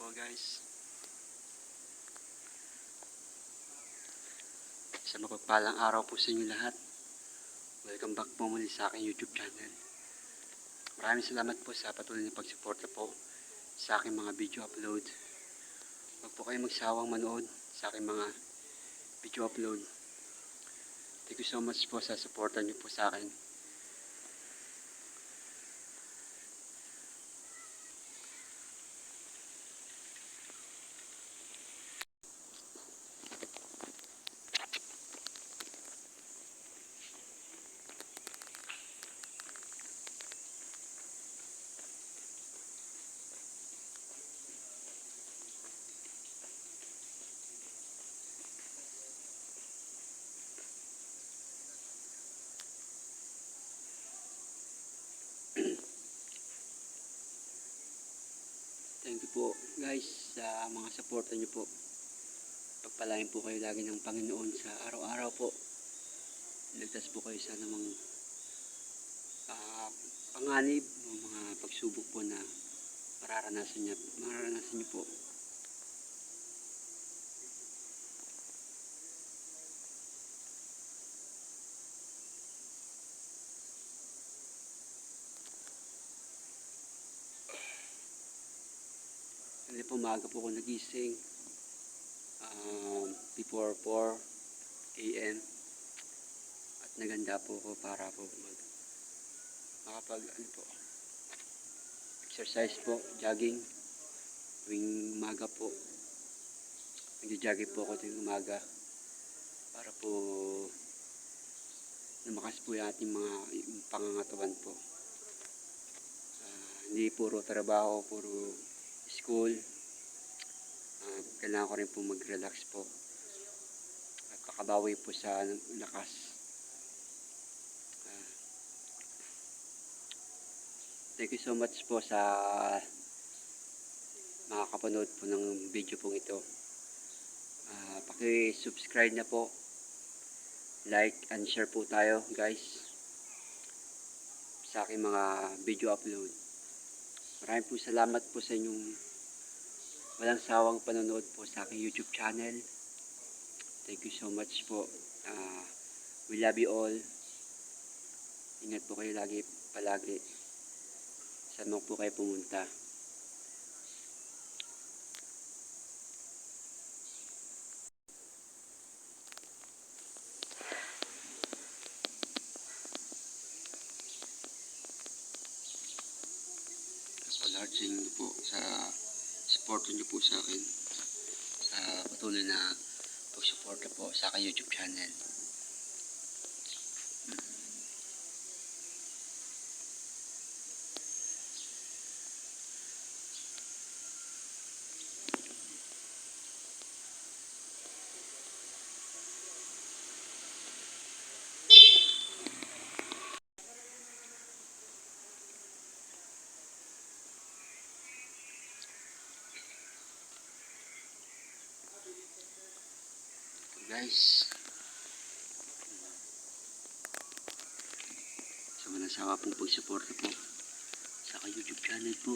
po guys. Sa mapagpalang araw po sa inyo lahat. Welcome back po muli sa aking YouTube channel. Maraming salamat po sa patuloy na pagsuporta po sa aking mga video upload. Huwag po kayong magsawang manood sa aking mga video upload. Thank you so much po sa suporta niyo po sa akin. Thank you po guys sa mga suporta niyo po. Pagpalain po kayo lagi ng Panginoon sa araw-araw po. Ligtas po kayo sa namang panganib o mga pagsubok po na mararanasan niyo po. Hindi po maaga po ako nagising before 4 AM at naganda po ako para po makapag exercise po, jogging tuwing umaga po. Nagja-jogging po ako tuwing umaga para po lumakas po yung ating mga pangangatawan po. Hindi puro trabaho, puro school. Kailangan ko rin po mag-relax po at makabawi po sa lakas. Thank you so much po sa makakapanood po ng video pong ito. Paki-subscribe na po, like and share po tayo guys sa aking mga video upload. Maraming po salamat po sa inyong walang sawang panonood po sa aking YouTube channel. Thank you so much po. We love you all. Ingat po kayo palagi. Saan mo po kayo pumunta. Palarging niyo po sa support niyo po sa akin. Sa patuloy na pagsuporta po sa aking YouTube channel. Guys, sa walang sawa pong pagsuporta po sa aking YouTube channel po.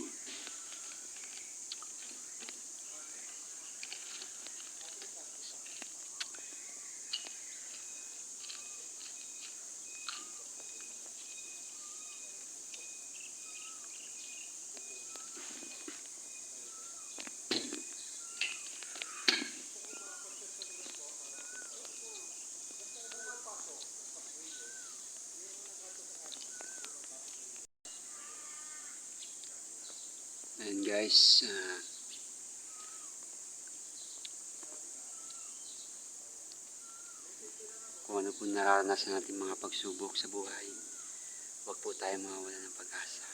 And guys, kung ano po nararanasan natin mga pagsubok sa buhay, huwag po tayo mawawala ng pag-asa.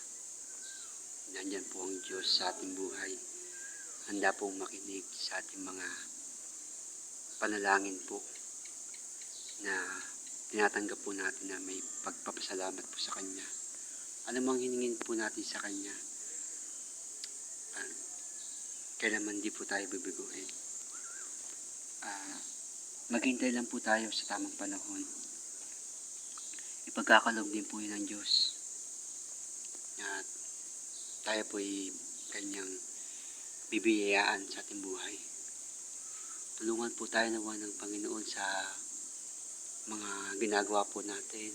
Nandyan po ang Diyos sa ating buhay. Handa pong makinig sa ating mga panalangin po na tinatanggap po natin na may pagpapasalamat po sa Kanya. Ano mang hiningin po natin sa Kanya, kailanman di po tayo bibiguin. Maghintay lang po tayo sa tamang panahon. Ipagkakaloob din po yun ng Diyos. At tayo po ay Kanyang bibiyayaan sa ating buhay. Tulungan po tayo nawa ng Panginoon sa mga ginagawa po natin.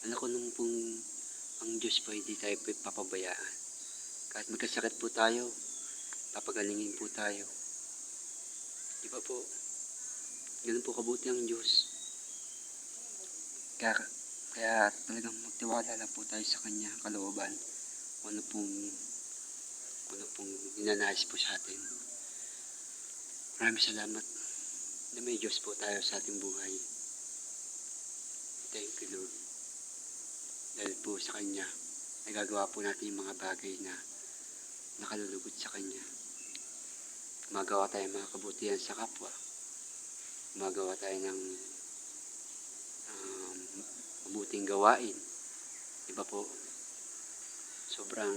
Alam ko nung pong ang Diyos po hindi tayo papabayaan. Kahit magkasakit po tayo, papagalingin po tayo. Di ba po? Ganun po kabuti ang Diyos. Kaya talagang magtiwala lang po tayo sa Kanya, kalooban. Ano pong ninanais po sa atin. Maraming salamat na may Diyos po tayo sa ating buhay. Thank you, Lord. Dahil po sa Kanya, nagagawa po natin yung mga bagay na nakalulugod sa Kanya. Gumagawa tayo mga kabutihan sa kapwa. Gumagawa tayo ng mabuting gawain. Diba po? Sobrang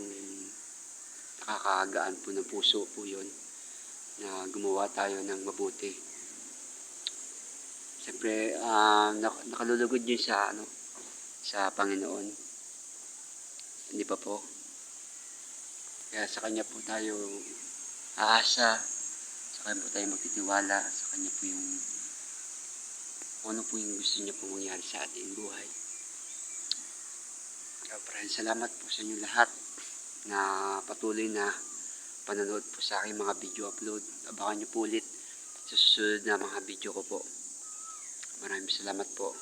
nakakagaan po ng puso po yun na gumawa tayo ng mabuti. Siyempre, nakalulugod yun sa Panginoon. Hindi pa po? Kaya sa Kanya po tayo aasa, sa Kanya po tayo magtitiwala, sa Kanya po yung ano po yung gusto niya pong mangyari sa ating buhay. Kaya maraming salamat po sa inyo lahat na patuloy na panonood po sa aking mga video upload. Abangan niyo po ulit sa susunod na mga video ko po. Maraming salamat po.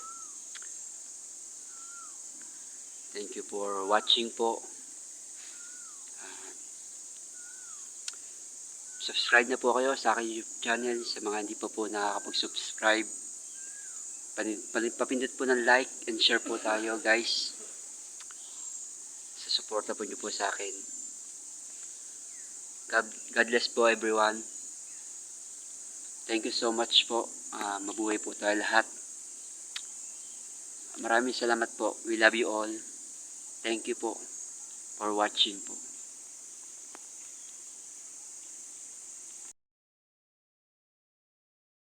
Thank you for watching po. Subscribe na po kayo sa aking YouTube channel sa mga hindi pa po nakakapag-subscribe. Papindot po ng like and share po tayo, guys. Sa suporta po niyo po sa akin. God bless po everyone. Thank you so much po. Mabuhay po tayo lahat. Maraming salamat po. We love you all. Thank you po for watching po.